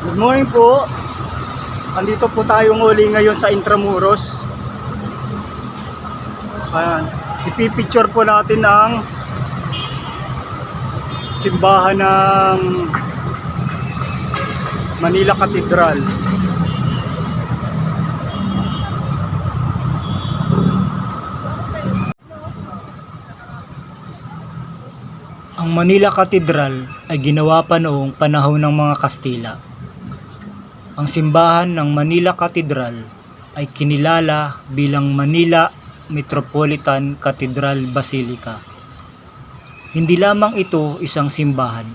Good morning po. Andito po tayo uli ngayon sa Intramuros. Ayan. Ipipicture po natin ang simbahan ng Manila Cathedral. Ang Manila Cathedral ay ginawa pa noong panahon ng mga Kastila. Ang simbahan ng Manila Cathedral ay kinilala bilang Manila Metropolitan Cathedral Basilica. Hindi lamang ito isang simbahan.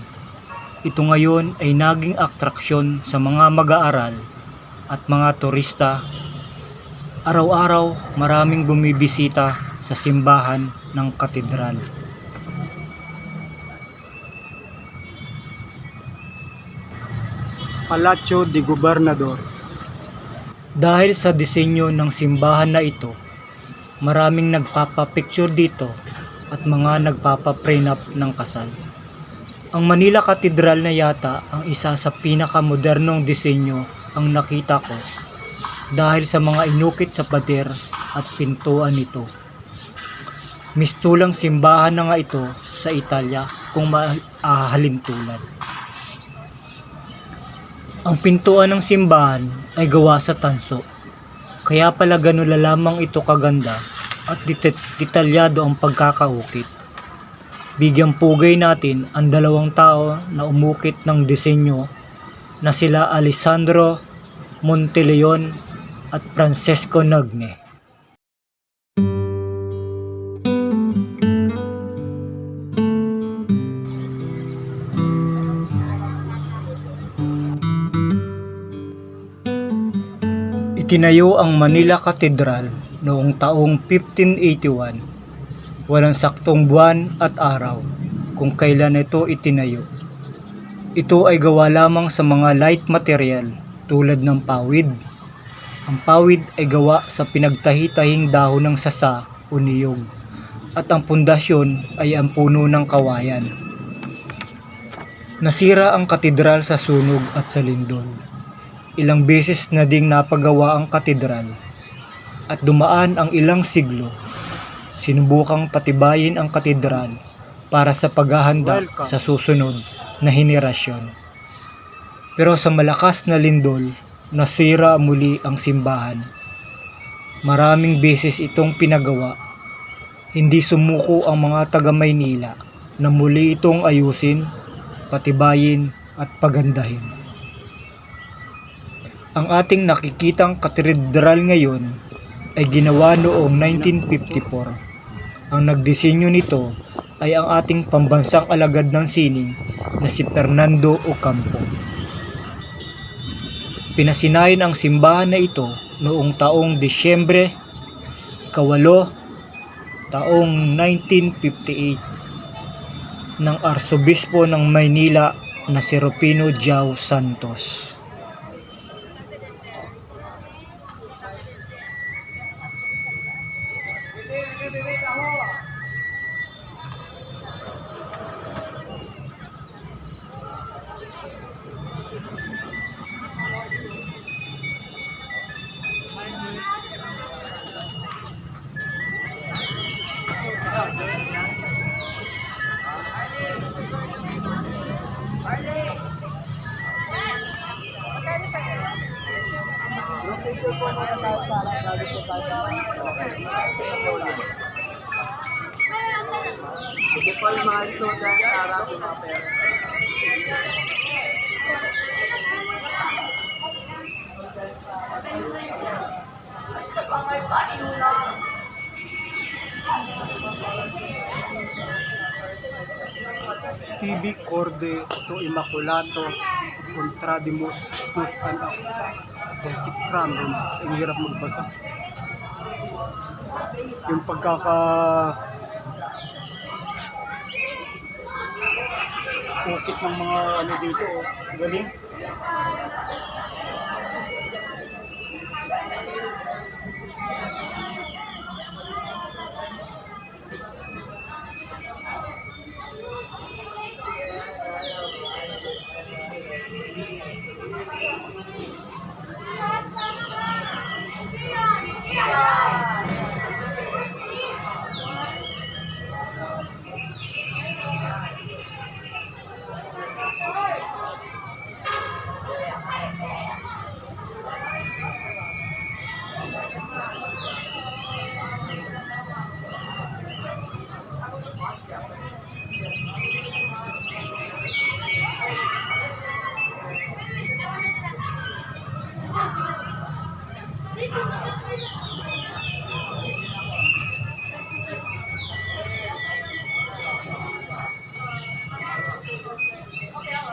Ito ngayon ay naging atraksyon sa mga mag-aaral at mga turista. Araw-araw maraming bumibisita sa simbahan ng katedral. Palacio de Gobernador. Dahil sa disenyo ng simbahan na ito, maraming nagpapapicture dito at mga nagpapaprenup ng kasal. Ang Manila Cathedral na yata ang isa sa pinakamodernong disenyo ang nakita ko dahil sa mga inukit sa pader at pintuan nito. Mistulang simbahan na nga ito sa Italia kung mahahalintulad. Ang pintuan ng simbahan ay gawa sa tanso, kaya pala ganun lamang ito kaganda at detalyado ang pagkakaukit. Bigyang pugay natin ang dalawang tao na umukit ng disenyo na sila Alessandro Monteleon at Francesco Nagne. Itinayo ang Manila Cathedral noong taong 1581. Walang saktong buwan at araw kung kailan ito itinayo. Ito ay gawa lamang sa mga light material tulad ng pawid. Ang pawid ay gawa sa pinagtahi-tahing dahon ng sasa o niyog at ang pundasyon ay ang puno ng kawayan. Nasira ang katedral sa sunog at sa lindol. Ilang beses na ding napagawa ang katedral at dumaan ang ilang siglo. Sinubukang patibayin ang katedral para sa paghahanda sa susunod na henerasyon. Pero sa malakas na lindol, nasira muli ang simbahan. Maraming beses itong pinagawa. Hindi sumuko ang mga taga-Maynila na muli itong ayusin, patibayin at pagandahin. Ang ating nakikitang katedral ngayon ay ginawa noong 1954. Ang nagdisenyo nito ay ang ating pambansang alagad ng sining na si Fernando Ocampo. Pinasinayan ang simbahan na ito noong taong Disyembre 8, taong 1958 ng Arsobispo ng Maynila na si Rufino João Santos. Hindi po yung mga students sa harap yung mga parents. TV Corde to Immaculato Contradimus Tus Anak Consecram. Ang hirap magbasa. Yung ukit ng mga ano dito, oh. Galing.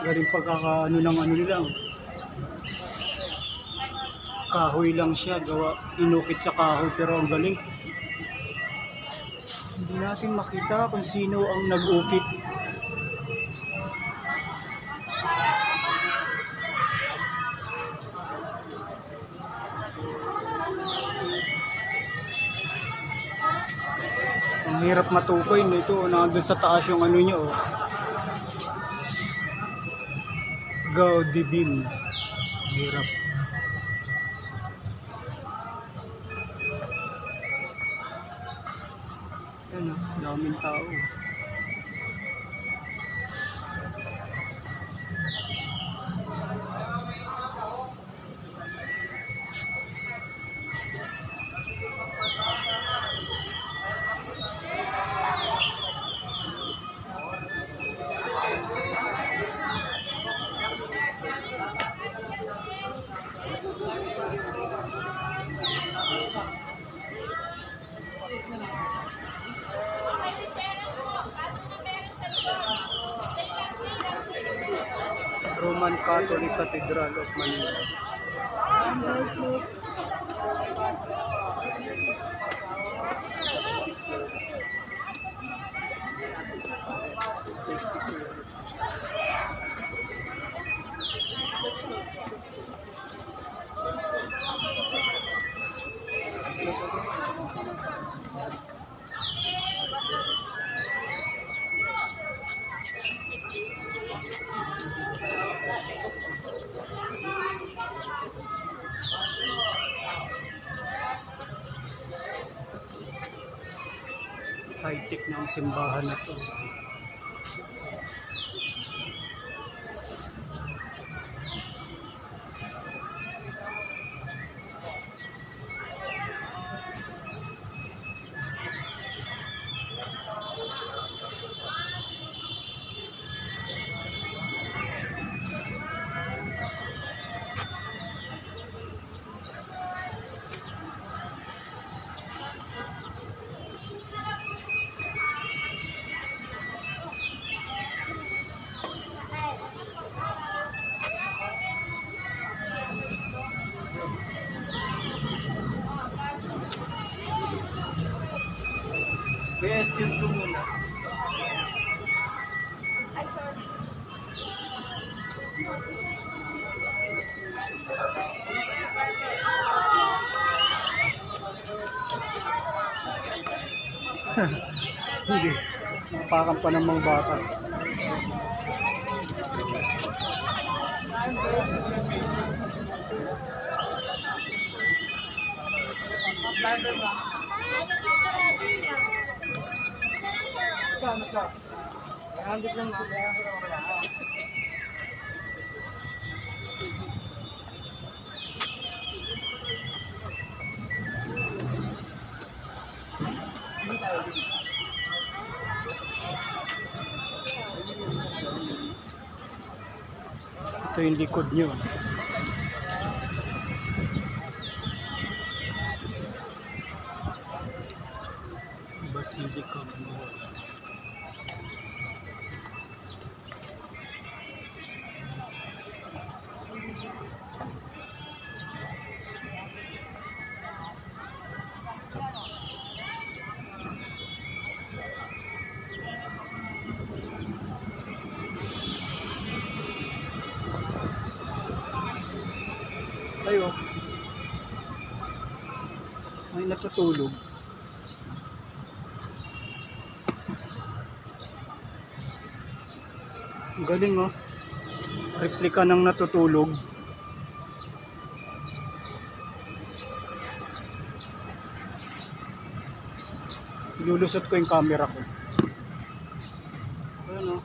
Galing pagkakaano ng ano nila. Kahoy lang siya, gawa, inukit sa kahoy pero ang galing. Hindi natin makita kung sino ang nag-ukit. Ang hirap matukoy nito, nandun sa taas yung ano niya oh. Gaudi beam. Hirap. Yan, daming tao. Roman Catholic Cathedral of Manila. High-tech na ang simbahan na to. Kaya excuse ko muna. Ay, sorry. Hindi. Napakan pa ng mga bata. Ito yung likod nyo. Basilica of Lord. Ayo. May natutulog. Ang galing oh. Replika ng natutulog. Lulusot ko yung camera ko. Ayan oh.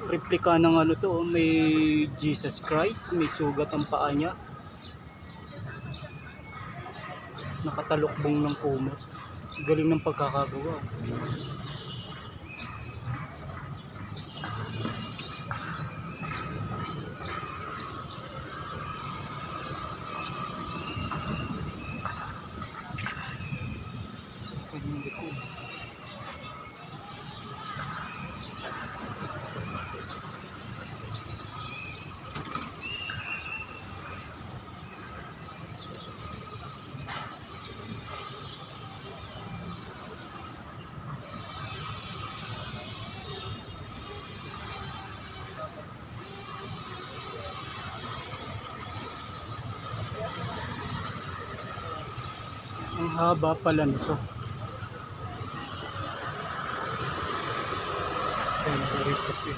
Replika ng ano to, may Jesus Christ, may sugat ang paa niya. Nakatalokbong ng kumot. Galing ng pagkakagawa. Kanyang likod. haba pala nito. Very puti.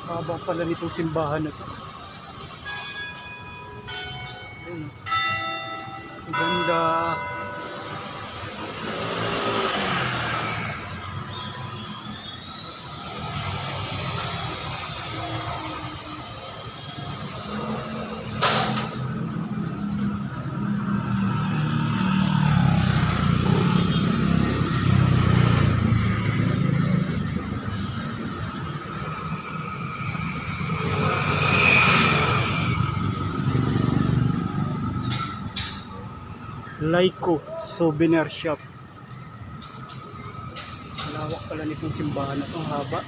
Haba pala nitong simbahan na to. Ayun, ang ganda. Laiko Souvenir Shop. Lawak pala nitong simbahan na to, ang haba.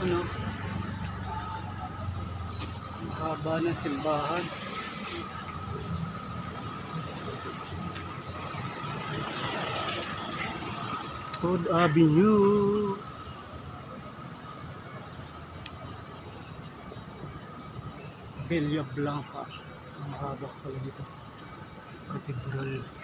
Ano? Ang haba ng simbahan. Road Avenue. Villa Blanca. Ang haba pala dito. Cathedral.